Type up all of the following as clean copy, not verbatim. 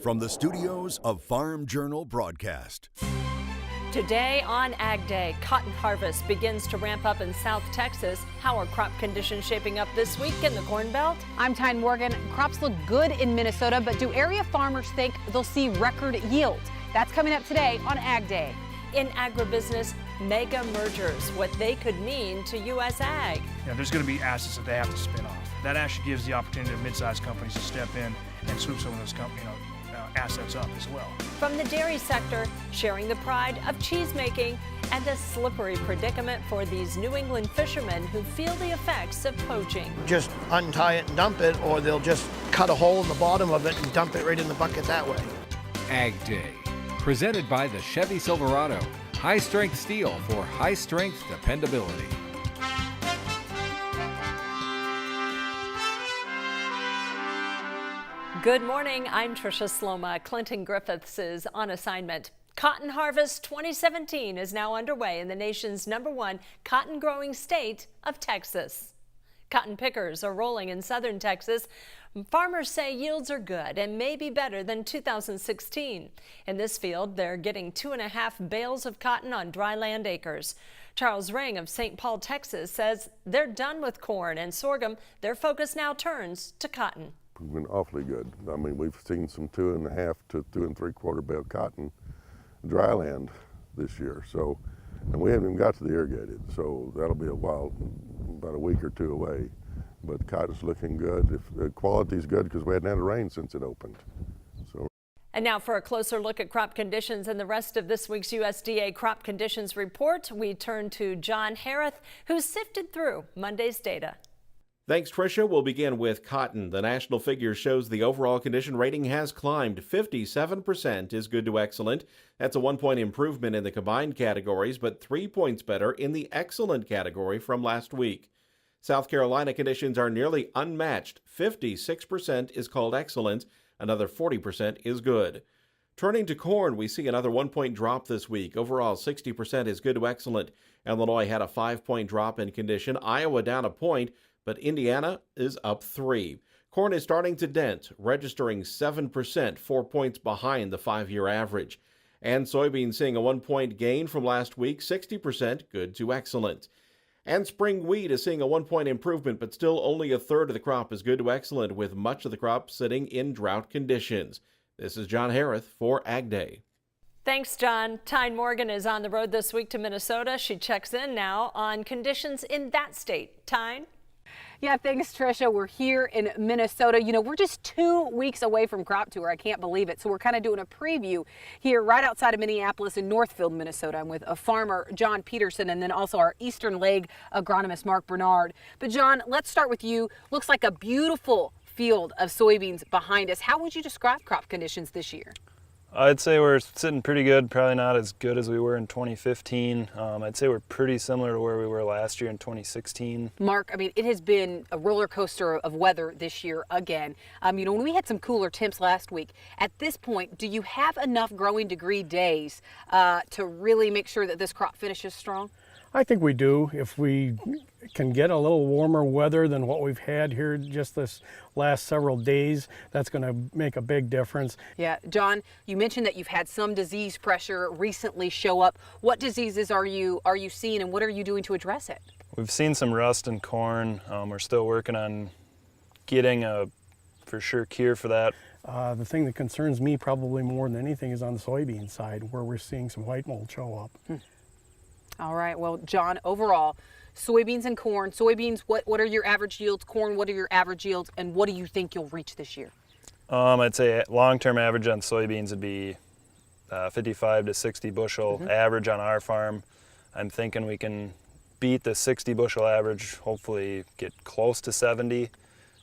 from the studios of Farm Journal Broadcast. Today on Ag Day, cotton harvest begins to ramp up in South Texas. How are crop conditions shaping up this week in the Corn Belt? I'm Tyne Morgan. Crops look good in Minnesota, but do area farmers think they'll see record yield? That's coming up today on Ag Day. In agribusiness, mega mergers, what they could mean to U.S. ag. There's going to be assets that they have to spin off. That actually gives the opportunity to mid-sized companies to step in and swoop some of those assets up as well. From the dairy sector, sharing the pride of cheese making, and a slippery predicament for these New England fishermen who feel the effects of poaching. Just untie it and dump it, or they'll just cut a hole in the bottom of it and dump it right in the bucket that way. Ag Day, presented by the Chevy Silverado. High-strength steel for high-strength dependability. Good morning, I'm Tricia Sloma. Clinton Griffiths is on assignment. Cotton Harvest 2017 is now underway in the nation's #1 cotton growing state of Texas. Cotton pickers are rolling in southern Texas. Farmers say yields are good and may be better than 2016. In this field, they're getting 2.5 bales of cotton on dry land acres. Charles Ring of St. Paul, Texas says they're done with corn and sorghum. Their focus now turns to cotton. It's been awfully good. I mean, we've seen some 2.5 to 2 3/4 bale cotton dry land this year. So, and we haven't even got to the irrigated. So that'll be a while, about a week or two away. But cotton's looking good. If the quality's good, because we hadn't had a rain since it opened. So. And now for a closer look at crop conditions and the rest of this week's USDA crop conditions report, we turn to John Harris, who sifted through Monday's data. Thanks, Tricia. We'll begin with cotton. The national figure shows the overall condition rating has climbed. 57% is good to excellent. That's a 1-point improvement in the combined categories, but 3 points better in the excellent category from last week. South Carolina conditions are nearly unmatched. 56% is called excellent. Another 40% is good. Turning to corn, we see another 1-point drop this week. Overall, 60% is good to excellent. Illinois had a 5-point drop in condition. Iowa down a point, but Indiana is up 3. Corn is starting to dent, registering 7%, 4 points behind the 5-year average. And soybeans seeing a 1-point gain from last week, 60% good to excellent. And spring wheat is seeing a 1-point improvement, but still only a third of the crop is good to excellent, with much of the crop sitting in drought conditions. This is John Harris for Ag Day. Thanks, John. Tyne Morgan is on the road this week to Minnesota. She checks in now on conditions in that state. Tyne? Yeah, thanks, Tricia. We're here in Minnesota. We're just 2 weeks away from crop tour. I can't believe it. So we're kind of doing a preview here right outside of Minneapolis in Northfield, Minnesota. I'm with a farmer, John Peterson, and then also our Eastern Leg agronomist, Mark Bernard. But John, let's start with you. Looks like a beautiful field of soybeans behind us. How would you describe crop conditions this year? I'd say we're sitting pretty good, probably not as good as we were in 2015. I'd say we're pretty similar to where we were last year in 2016. Mark, I mean, it has been a roller coaster of weather this year again. When we had some cooler temps last week, at this point, do you have enough growing degree days to really make sure that this crop finishes strong? I think we do. If we can get a little warmer weather than what we've had here just this last several days, that's going to make a big difference. Yeah, John, you mentioned that you've had some disease pressure recently show up. What diseases are you seeing, and what are you doing to address it? We've seen some rust in corn. We're still working on getting a for sure cure for that. The thing that concerns me probably more than anything is on the soybean side, where we're seeing some white mold show up. All right, well, John, overall, soybeans and corn. Soybeans, what are your average yields? Corn, what are your average yields? And what do you think you'll reach this year? I'd say long-term average on soybeans would be 55 to 60 bushel average on our farm. I'm thinking we can beat the 60 bushel average, hopefully get close to 70,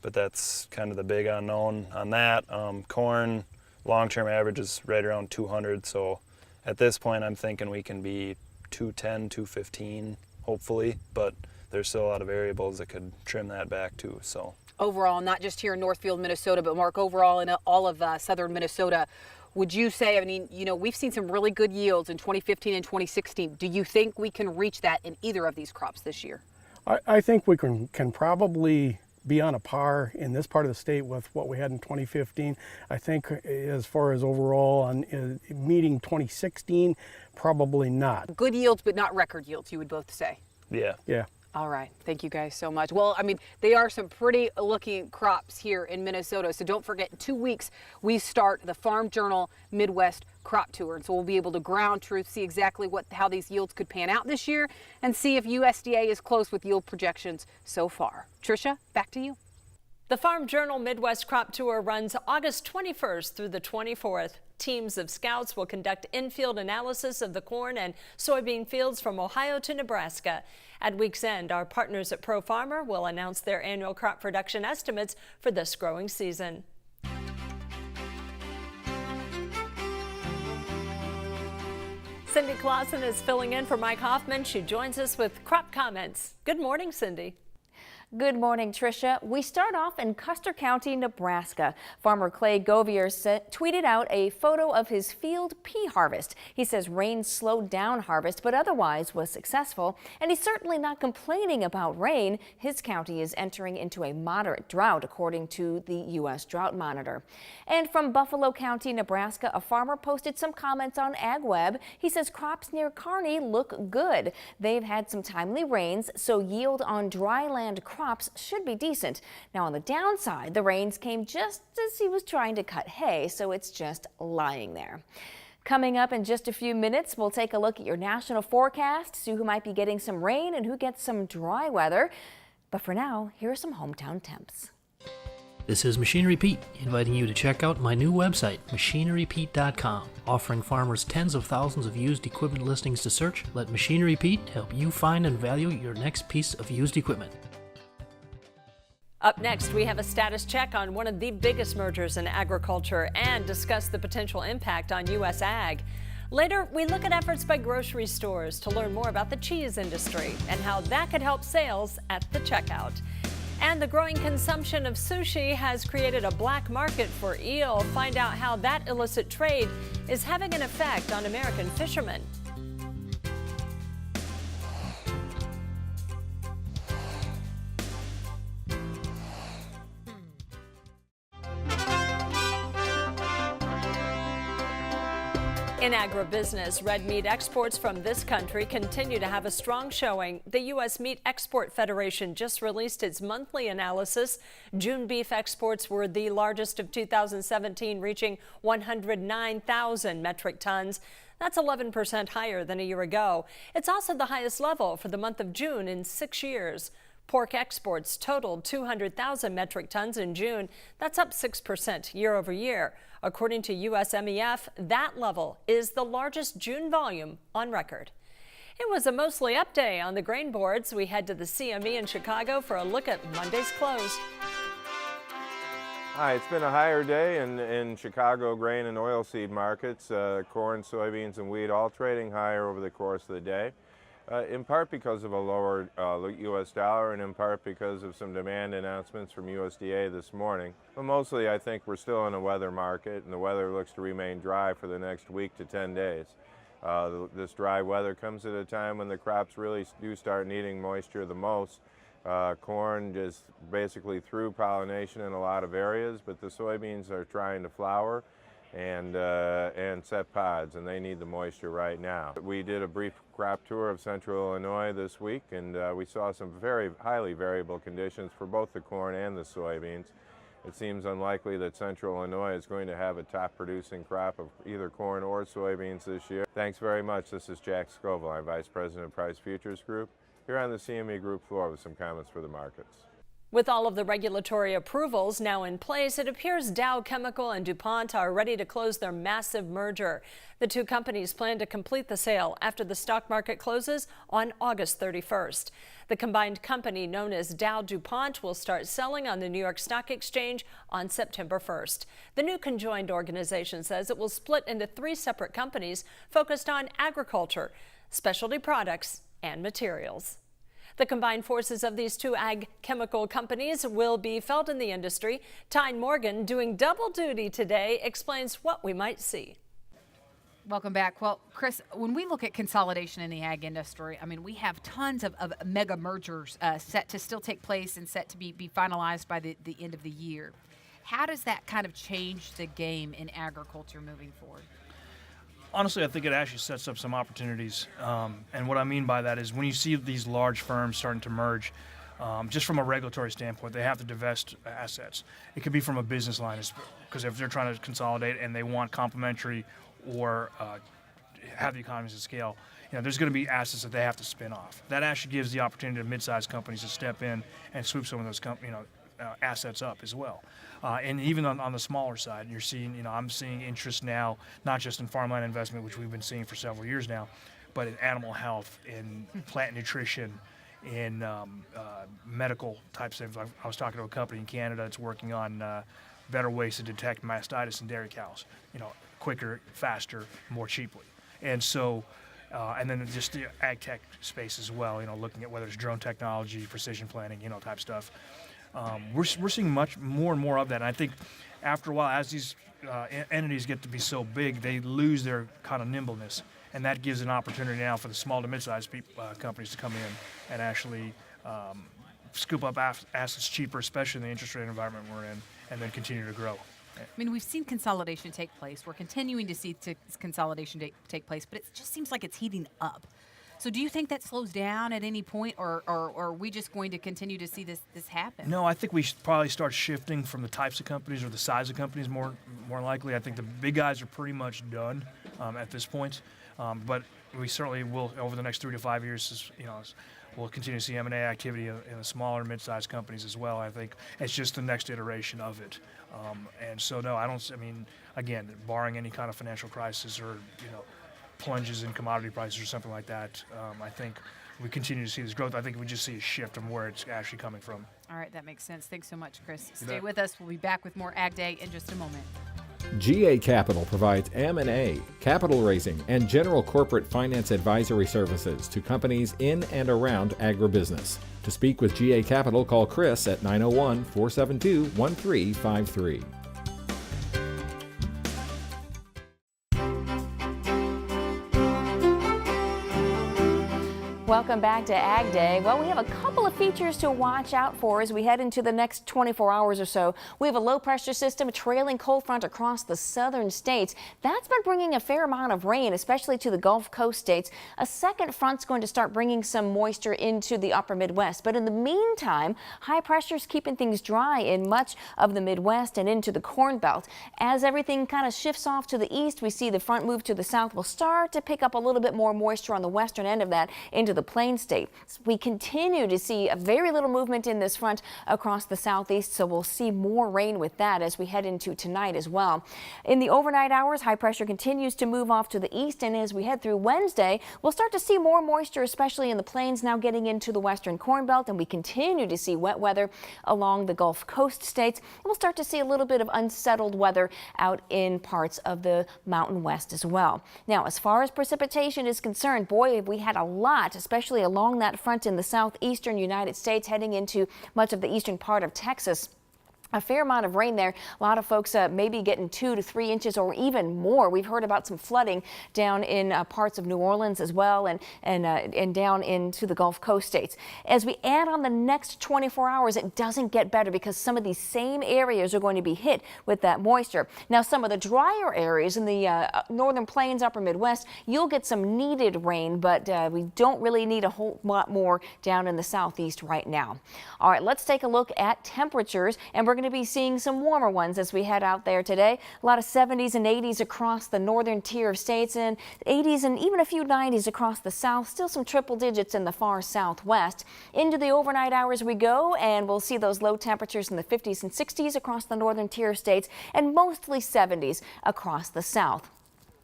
but that's kind of the big unknown on that. Corn, long-term average is right around 200, so at this point I'm thinking we can be 210, 215, hopefully, but there's still a lot of variables that could trim that back too. So overall, not just here in Northfield, Minnesota, but Mark, overall in all of southern Minnesota, would you say, we've seen some really good yields in 2015 and 2016. Do you think we can reach that in either of these crops this year? I think we can probably be on a par in this part of the state with what we had in 2015. I think as far as overall on meeting 2016, probably not. Good yields, but not record yields, you would both say. Yeah. Yeah. All right, thank you guys so much. Well, I mean, they are some pretty looking crops here in Minnesota, so don't forget, in 2 weeks, we start the Farm Journal Midwest Crop Tour, and so we'll be able to ground truth, see exactly how these yields could pan out this year, and see if USDA is close with yield projections so far. Tricia, back to you. The Farm Journal Midwest Crop Tour runs August 21st through the 24th. Teams of scouts will conduct in-field analysis of the corn and soybean fields from Ohio to Nebraska. At week's end, our partners at Pro Farmer will announce their annual crop production estimates for this growing season. Cindy Clausen is filling in for Mike Hoffman. She joins us with crop comments. Good morning, Cindy. Good morning, Tricia. We start off in Custer County, Nebraska. Farmer Clay Govier tweeted out a photo of his field pea harvest. He says rain slowed down harvest, but otherwise was successful. And he's certainly not complaining about rain. His county is entering into a moderate drought, according to the U.S. Drought Monitor. And from Buffalo County, Nebraska, a farmer posted some comments on AgWeb. He says crops near Kearney look good. They've had some timely rains, so yield on dry land crops should be decent. Now on the downside, the rains came just as he was trying to cut hay, so it's just lying there. Coming up in just a few minutes, we'll take a look at your national forecast, see who might be getting some rain and who gets some dry weather. But for now, here are some hometown temps. This is Machinery Pete, inviting you to check out my new website, machinerypete.com. Offering farmers tens of thousands of used equipment listings to search, let Machinery Pete help you find and value your next piece of used equipment. Up next, we have a status check on one of the biggest mergers in agriculture and discuss the potential impact on U.S. ag. Later, we look at efforts by grocery stores to learn more about the cheese industry and how that could help sales at the checkout. And the growing consumption of sushi has created a black market for eel. Find out how that illicit trade is having an effect on American fishermen. In agribusiness, red meat exports from this country continue to have a strong showing. The U.S. Meat Export Federation just released its monthly analysis. June beef exports were the largest of 2017, reaching 109,000 metric tons. That's 11% higher than a year ago. It's also the highest level for the month of June in 6 years. Pork exports totaled 200,000 metric tons in June. That's up 6% year over year. According to USMEF, that level is the largest June volume on record. It was a mostly up day on the grain boards. We head to the CME in Chicago for a look at Monday's close. Hi, it's been a higher day in Chicago grain and oilseed markets. Corn, soybeans, and wheat all trading higher over the course of the day. In part because of a lower U.S. dollar and in part because of some demand announcements from USDA this morning. But mostly I think we're still in a weather market and the weather looks to remain dry for the next week to 10 days. This dry weather comes at a time when the crops really do start needing moisture the most. Corn is basically through pollination in a lot of areas, but the soybeans are trying to flower and set pods, and they need the moisture right now. We did a brief crop tour of central Illinois this week, and we saw some very highly variable conditions for both the corn and the soybeans. It seems unlikely that central Illinois is going to have a top producing crop of either corn or soybeans this year. Thanks very much. This is Jack Scoville. I'm Vice President of Price Futures Group, here on the CME Group floor with some comments for the markets. With all of the regulatory approvals now in place, it appears Dow Chemical and DuPont are ready to close their massive merger. The two companies plan to complete the sale after the stock market closes on August 31st. The combined company, known as Dow DuPont, will start selling on the New York Stock Exchange on September 1st. The new conjoined organization says it will split into 3 separate companies focused on agriculture, specialty products, and materials. The combined forces of these two ag chemical companies will be felt in the industry. Tyne Morgan, doing double duty today, explains what we might see. Welcome back. Well, Chris, when we look at consolidation in the ag industry, I mean, we have tons of mega mergers set to still take place and set to be finalized by the end of the year. How does that kind of change the game in agriculture moving forward? Honestly, I think it actually sets up some opportunities. And what I mean by that is when you see these large firms starting to merge, just from a regulatory standpoint, they have to divest assets. It could be from a business line, because if they're trying to consolidate and they want complementary or have the economies of scale, there's going to be assets that they have to spin off. That actually gives the opportunity to mid-sized companies to step in and swoop some of those assets up as well. And even on the smaller side, you're seeing, I'm seeing interest now, not just in farmland investment, which we've been seeing for several years now, but in animal health, in plant nutrition, in medical types of things. I was talking to a company in Canada that's working on better ways to detect mastitis in dairy cows, quicker, faster, more cheaply. And so, and then just the ag tech space as well, looking at whether it's drone technology, precision planting, type stuff. We're seeing much more and more of that. And I think after a while, as these entities get to be so big, they lose their kind of nimbleness. And that gives an opportunity now for the small to mid-sized companies to come in and actually scoop up assets cheaper, especially in the interest rate environment we're in, and then continue to grow. I mean, we've seen consolidation take place. We're continuing to see consolidation take place, but it just seems like it's heating up. So do you think that slows down at any point, or are we just going to continue to see this happen? No, I think we should probably start shifting from the types of companies or the size of companies more likely. I think the big guys are pretty much done at this point. But we certainly will, over the next 3 to 5 years, we'll continue to see M&A activity in the smaller, mid-sized companies as well. I think it's just the next iteration of it. And so, no, again, barring any kind of financial crisis or, plunges in commodity prices or something like that, I think we continue to see this growth. I think we just see a shift from where it's actually coming from. All right, that makes sense. Thanks so much, Chris. Stay with us. We'll be back with more Ag Day in just a moment. GA Capital provides M&A, capital raising, and general corporate finance advisory services to companies in and around agribusiness. To speak with GA Capital, call Chris at 901-472-1353. Welcome back to Ag Day. Well, we have a couple of features to watch out for as we head into the next 24 hours or so. We have a low pressure system, a trailing cold front across the southern states. That's been bringing a fair amount of rain, especially to the Gulf Coast states. A second front's going to start bringing some moisture into the upper Midwest. But in the meantime, high pressure is keeping things dry in much of the Midwest and into the Corn Belt. As everything kind of shifts off to the east, we see the front move to the south. We'll start to pick up a little bit more moisture on the western end of that into the Plains state. We continue to see a very little movement in this front across the southeast, so we'll see more rain with that as we head into tonight as well. In the overnight hours, high pressure continues to move off to the east, and as we head through Wednesday, we'll start to see more moisture, especially in the plains, now getting into the western Corn Belt, and we continue to see wet weather along the Gulf Coast states. We'll start to see a little bit of unsettled weather out in parts of the Mountain West as well. Now, as far as precipitation is concerned, boy, have we had a lot, especially along that front in the southeastern United States, heading into much of the eastern part of Texas. A fair amount of rain there. A lot of folks maybe getting 2 to 3 inches or even more. We've heard about some flooding down in parts of New Orleans as well, and down into the Gulf Coast states. As we add on the next 24 hours, it doesn't get better because some of these same areas are going to be hit with that moisture. Now, some of the drier areas in the northern plains, upper Midwest, you'll get some needed rain, but we don't really need a whole lot more down in the southeast right now. All right, let's take a look at temperatures, and we're going to be seeing some warmer ones as we head out there today. A lot of 70s and 80s across the northern tier of states, and 80s and even a few 90s across the south. Still some triple digits in the far southwest. Into the overnight hours we go, and we'll see those low temperatures in the 50s and 60s across the northern tier of states, and mostly 70s across the south.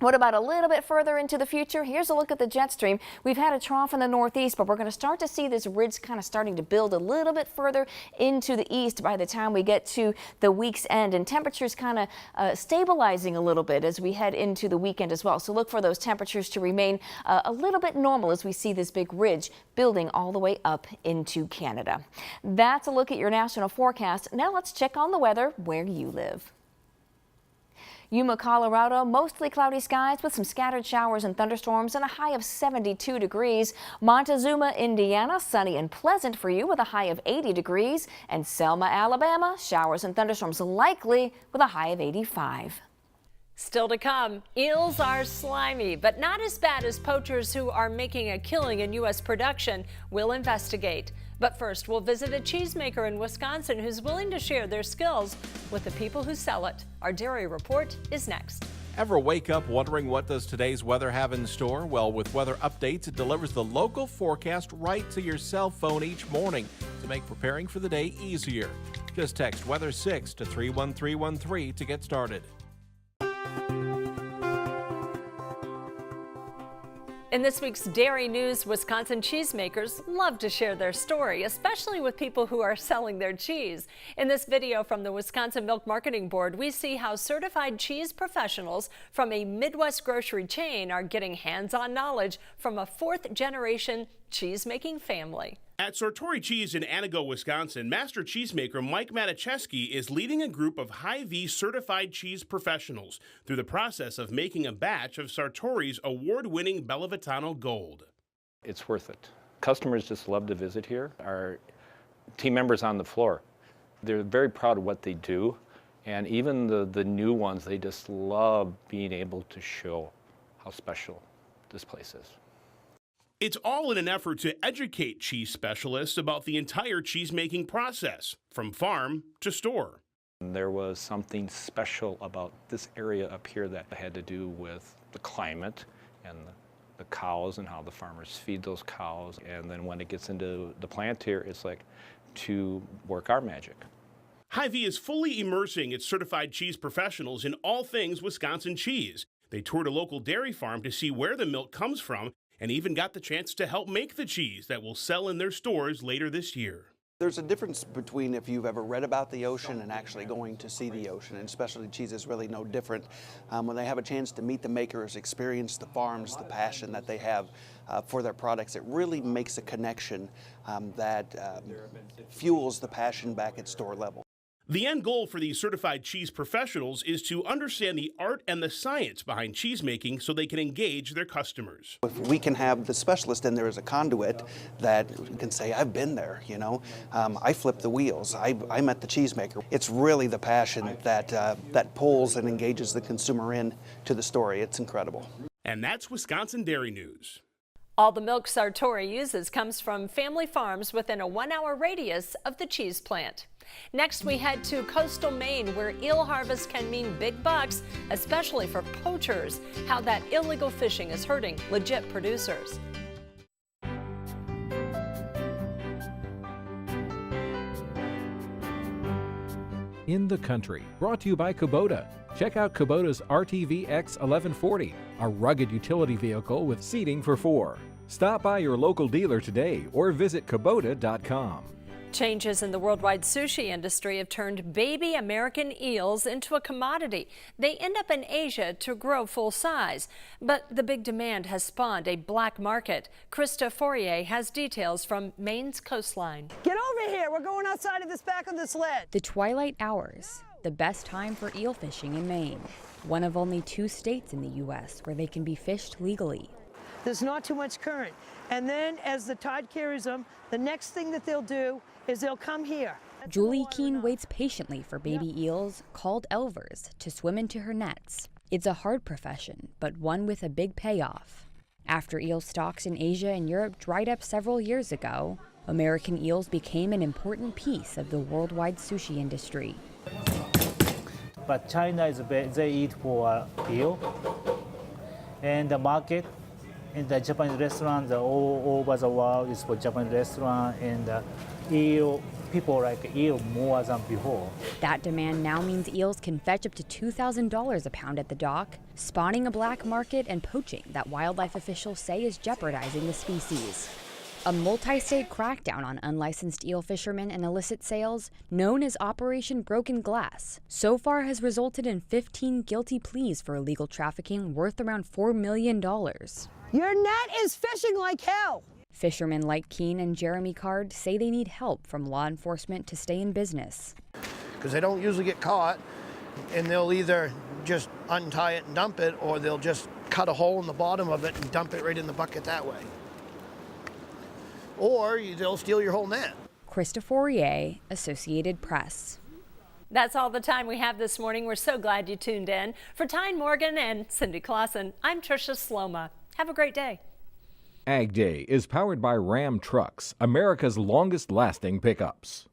What about a little bit further into the future? Here's a look at the jet stream. We've had a trough in the northeast, but we're going to start to see this ridge kind of starting to build a little bit further into the east by the time we get to the week's end, and temperatures kind of stabilizing a little bit as we head into the weekend as well. So look for those temperatures to remain a little bit normal as we see this big ridge building all the way up into Canada. That's a look at your national forecast. Now let's check on the weather where you live. Yuma, Colorado, mostly cloudy skies with some scattered showers and thunderstorms and a high of 72 degrees. Montezuma, Indiana, sunny and pleasant for you with a high of 80 degrees. And Selma, Alabama, showers and thunderstorms likely with a high of 85. Still to come, eels are slimy, but not as bad as poachers who are making a killing in U.S. production. We'll investigate. But first, we'll visit a cheesemaker in Wisconsin who's willing to share their skills with the people who sell it. Our dairy report is next. Ever wake up wondering what does today's weather have in store? Well, with weather updates, it delivers the local forecast right to your cell phone each morning to make preparing for the day easier. Just text Weather 6 to 31313 to get started. In this week's Dairy News, Wisconsin cheesemakers love to share their story, especially with people who are selling their cheese. In this video from the Wisconsin Milk Marketing Board, we see how certified cheese professionals from a Midwest grocery chain are getting hands-on knowledge from a fourth-generation cheese-making family. At Sartori Cheese in Antigo, Wisconsin, master cheesemaker Mike Matiszewski is leading a group of Hy-Vee certified cheese professionals through the process of making a batch of Sartori's award-winning Bellavitano Gold. It's worth it. Customers just love to visit here. Our team members on the floor, they're very proud of what they do, and even the new ones, they just love being able to show how special this place is. It's all in an effort to educate cheese specialists about the entire cheese-making process, from farm to store. There was something special about this area up here that had to do with the climate and the cows and how the farmers feed those cows. And then when it gets into the plant here, it's like to work our magic. Hy-Vee is fully immersing its certified cheese professionals in all things Wisconsin cheese. They toured a local dairy farm to see where the milk comes from and even got the chance to help make the cheese that will sell in their stores later this year. There's a difference between if you've ever read about the ocean and actually going to see the ocean, and specialty cheese is really no different. When they have a chance to meet the makers, experience the farms, the passion that they have for their products, it really makes a connection that fuels the passion back at store level. The end goal for these certified cheese professionals is to understand the art and the science behind cheese making so they can engage their customers. If we can have the specialist in there as a conduit that can say, I've been there, you know, I flipped the wheels, I met the cheesemaker. It's really the passion that pulls and engages the consumer in to the story. It's incredible. And that's Wisconsin Dairy News. All the milk Sartori uses comes from family farms within a 1-hour radius of the cheese plant. Next, we head to coastal Maine, where eel harvest can mean big bucks, especially for poachers. How that illegal fishing is hurting legit producers. In the country, brought to you by Kubota. Check out Kubota's RTVX 1140, a rugged utility vehicle with seating for 4. Stop by your local dealer today or visit Kubota.com. Changes in the worldwide sushi industry have turned baby American eels into a commodity. They end up in Asia to grow full size. But the big demand has spawned a black market. Krista Fourier has details from Maine's coastline. Get over here. We're going outside of this back of the sled. The twilight hours, the best time for eel fishing in Maine. One of only 2 states in the U.S. where they can be fished legally. There's not too much current. And then as the tide carries them, the next thing that they'll do is they'll come here. Julie Keene waits patiently for baby eels, called elvers, to swim into her nets. It's a hard profession, but one with a big payoff. After eel stocks in Asia and Europe dried up several years ago, American eels became an important piece of the worldwide sushi industry. But China is they eat for eel, and the market in the Japanese restaurants all over the world is for Japanese restaurant, and eel people like eel more than before. That demand now means eels can fetch up to $2,000 a pound at the dock, spawning a black market and poaching that wildlife officials say is jeopardizing the species. A multi-state crackdown on unlicensed eel fishermen and illicit sales, known as Operation Broken Glass, so far has resulted in 15 guilty pleas for illegal trafficking worth around $4 million. Your net is fishing like hell. Fishermen like Keene and Jeremy Card say they need help from law enforcement to stay in business. Because they don't usually get caught, and they'll either just untie it and dump it, or they'll just cut a hole in the bottom of it and dump it right in the bucket that way. Or they'll steal your whole net. Krista Fourier, Associated Press. That's all the time we have this morning. We're so glad you tuned in. For Tyne Morgan and Cindy Clausen, I'm Tricia Sloma. Have a great day. AgDay is powered by Ram Trucks, America's longest-lasting pickups.